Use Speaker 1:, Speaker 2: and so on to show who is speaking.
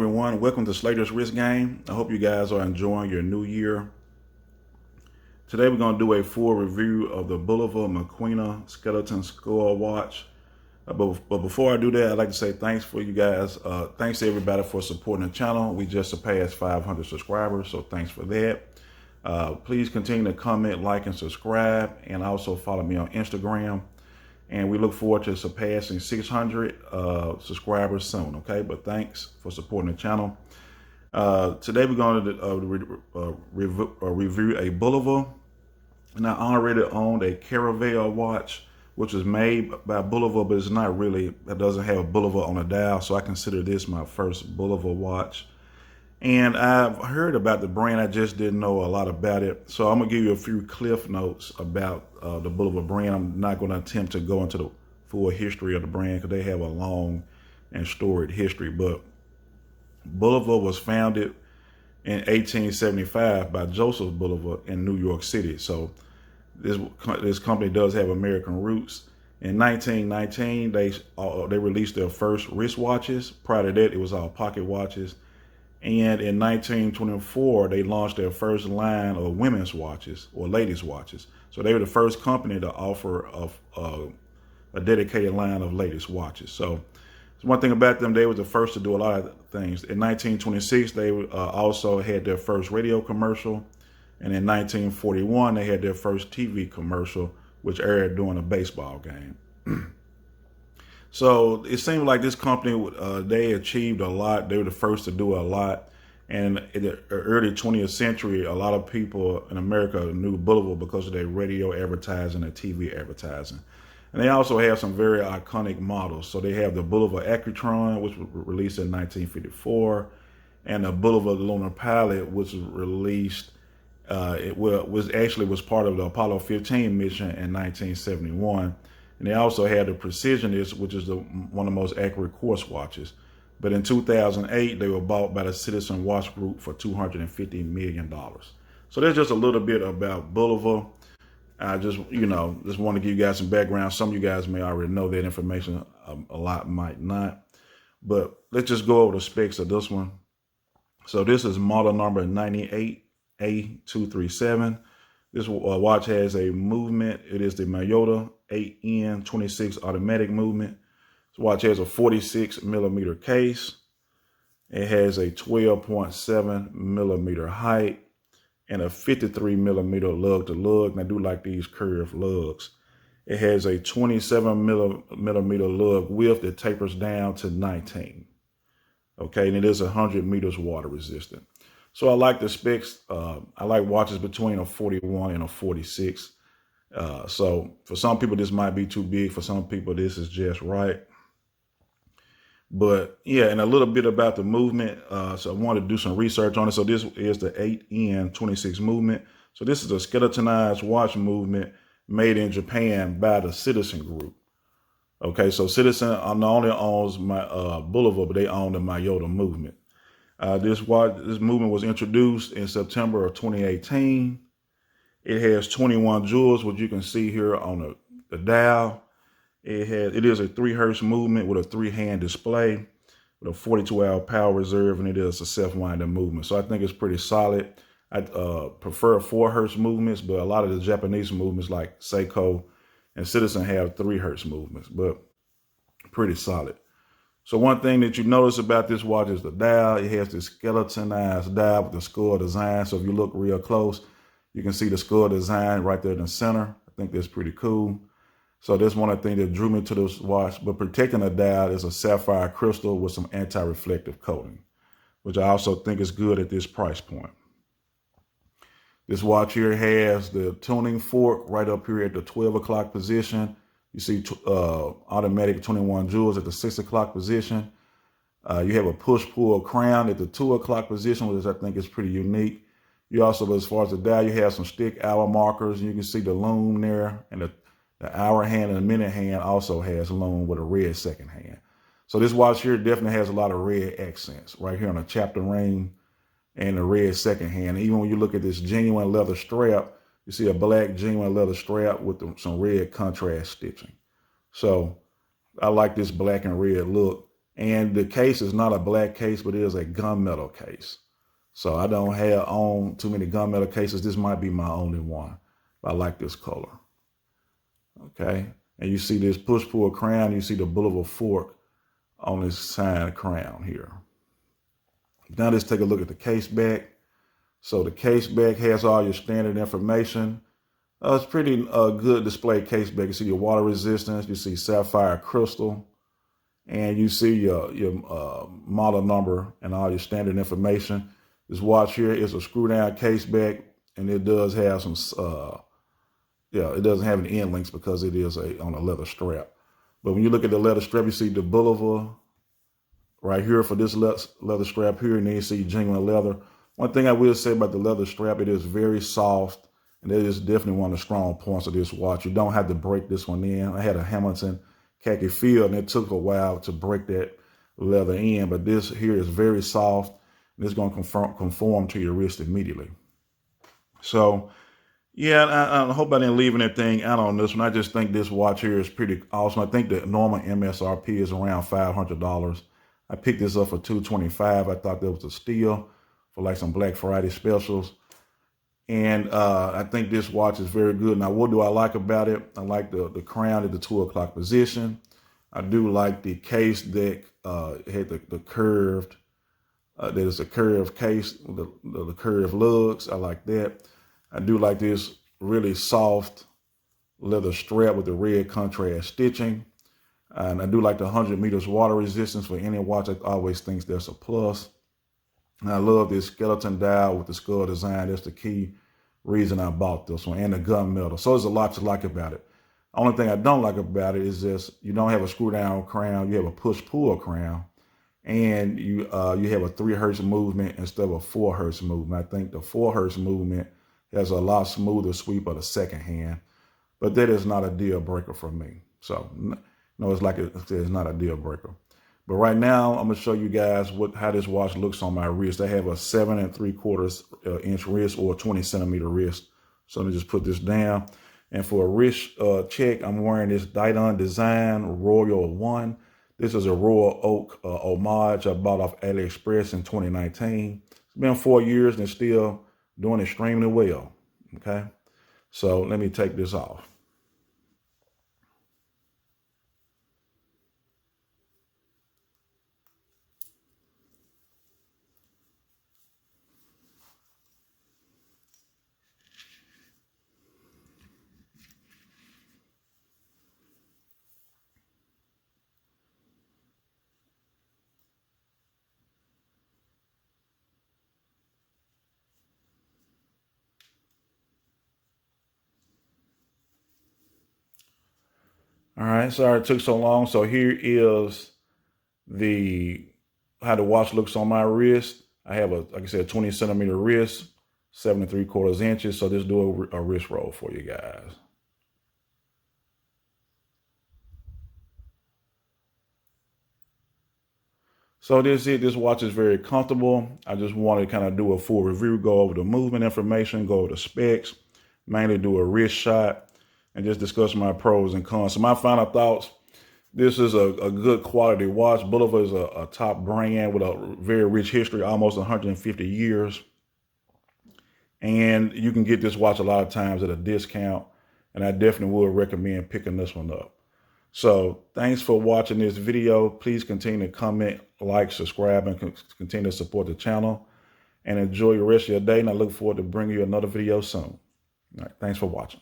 Speaker 1: everyone. Welcome to Slater's Wrist Game. I hope you guys are enjoying your new year. Today we're going to do a full review of the Bulova Maquina Skeleton Skull Watch. But before I do that, I'd like to say thanks for you guys. Thanks to everybody for supporting the channel. We just surpassed 500 subscribers, so thanks for that. Please continue to comment, like, and subscribe, and also follow me on Instagram. And we look forward to surpassing 600 subscribers soon, okay? But thanks for supporting the channel. Today we're going to review a Bulova. And I already owned a Caravel watch, which was made by Bulova, but it's not really, it doesn't have a Bulova on the dial. So I consider this my first Bulova watch. And I've heard about the brand, I just didn't know a lot about it. So I'm gonna give you a few cliff notes about the Bulova brand. I'm not gonna attempt to go into the full history of the brand because they have a long and storied history. But Bulova was founded in 1875 by Joseph Bulova in New York City. So this company does have American roots. In 1919, they released their first wristwatches. Prior to that, it was all pocket watches. And in 1924, they launched their first line of women's watches or ladies' watches. So they were the first company to offer a dedicated line of ladies' watches. So one thing about them, they were the first to do a lot of things. In 1926, they also had their first radio commercial. And in 1941, they had their first TV commercial, which aired during a baseball game. So it seemed like this company, they achieved a lot. They were the first to do a lot. And in the early 20th century, a lot of people in America knew Bulova because of their radio advertising and TV advertising. And they also have some very iconic models. So they have the Bulova Accutron, which was released in 1954, and the Bulova Lunar Pilot, which was released, was part of the Apollo 15 mission in 1971. And they also had the Precisionist, which is one of the most accurate quartz watches. But in 2008, they were bought by the Citizen Watch Group for $250 million. So that's just a little bit about Bulova. I just want to give you guys some background. Some of you guys may already know that information. A lot might not. But let's just go over the specs of this one. So this is model number 98A237. This watch has a movement. It is the Maquina 8N26 automatic movement. This watch has a 46 millimeter case. It has a 12.7 millimeter height and a 53 millimeter lug to lug. And I do like these curved lugs. It has a 27 millimeter lug width that tapers down to 19. Okay, and it is 100 meters water resistant. So I like the specs. I like watches between a 41 and a 46. So for some people, this might be too big. For some people, this is just right. But yeah, and a little bit about the movement. So I wanted to do some research on it. So this is the 8N26 movement. So this is a skeletonized watch movement made in Japan by the Citizen Group. Okay, so Citizen not only owns my Bulova, but they own the Maquina movement. This movement was introduced in September of 2018. It has 21 jewels, which you can see here on the dial. It is a 3 hertz movement with a 3-hand display with a 42-hour power reserve, and it is a self-winding movement. So I think it's pretty solid. I prefer 4 hertz movements, but a lot of the Japanese movements like Seiko and Citizen have 3 hertz movements, but pretty solid. So one thing that you notice about this watch is the dial. It has the skeletonized dial with the skull design. So if you look real close, you can see the skull design right there in the center. I think that's pretty cool. So that's one of the things that drew me to this watch. But protecting the dial is a sapphire crystal with some anti-reflective coating, which I also think is good at this price point. This watch here has the tuning fork right up here at the 12 o'clock position. You see automatic 21 jewels at the 6 o'clock position. You have a push-pull crown at the 2 o'clock position, which I think is pretty unique. You also, as far as the dial, you have some stick hour markers. You can see the loom there, and the hour hand and the minute hand also has loom with a red second hand. So this watch here definitely has a lot of red accents right here on the chapter ring and the red second hand. Even when you look at this genuine leather strap, you see a black genuine leather strap with some red contrast stitching. So I like this black and red look. And the case is not a black case, but it is a gunmetal case. So I don't have on too many gunmetal cases. This might be my only one. But I like this color. Okay. And you see this push-pull crown. You see the Bulova fork on this side crown here. Now let's take a look at the case back. So the case back has all your standard information. It's pretty good display case back. You see your water resistance. You see sapphire crystal. And you see your model number and all your standard information. This watch here is a screw down case back, and it does have some, it doesn't have any end links because it is on a leather strap. But when you look at the leather strap, you see the Bulova right here for this leather strap here, and then you see genuine leather. One thing I will say about the leather strap, it is very soft, and that is definitely one of the strong points of this watch. You don't have to break this one in. I had a Hamilton khaki feel, and it took a while to break that leather in, but this here is very soft, and it's going to conform to your wrist immediately. So yeah, I hope I didn't leave anything out on this one. I just think this watch here is pretty awesome. I think the normal MSRP is around $500. I picked this up for $225. I thought that was a steal for like some Black Friday specials. And I think this watch is very good. Now, what do I like about it? I like the crown at the 2 o'clock position. I do like the case that had the curved, that is a curved case, the curved lugs. I like that. I do like this really soft leather strap with the red contrast stitching. And I do like the 100 meters water resistance for any watch. I always think that's a plus. And I love this skeleton dial with the skull design. That's the key reason I bought this one, and the gunmetal. So there's a lot to like about it. Only thing I don't like about it is this: you don't have a screw down crown, you have a push pull crown, and you have a 3 hertz movement instead of a 4 hertz movement. I think the 4 hertz movement has a lot smoother sweep of the second hand, but that is not a deal breaker for me. So no, it's like it's not a deal breaker. But right now, I'm gonna show you guys how this watch looks on my wrist. I have a 7 3/4 inch wrist, or a 20 centimeter wrist. So let me just put this down. And for a wrist check, I'm wearing this Dayton Design Royal 1. This is a Royal Oak homage I bought off AliExpress in 2019. It's been 4 years and it's still doing extremely well. Okay, so let me take this off. All right, sorry it took so long. So here is how the watch looks on my wrist. I have like I said, 20 centimeter wrist, 7 3/4 inches. So just do a wrist roll for you guys. So this is it. This watch is very comfortable. I just want to kind of do a full review, go over the movement information, go over the specs, mainly do a wrist shot, and just discuss my pros and cons. So my final thoughts: this is a good quality watch. Bulova is a top brand with a very rich history, almost 150 years. And you can get this watch a lot of times at a discount. And I definitely would recommend picking this one up. So thanks for watching this video. Please continue to comment, like, subscribe, and continue to support the channel. And enjoy the rest of your day. And I look forward to bringing you another video soon. All right, thanks for watching.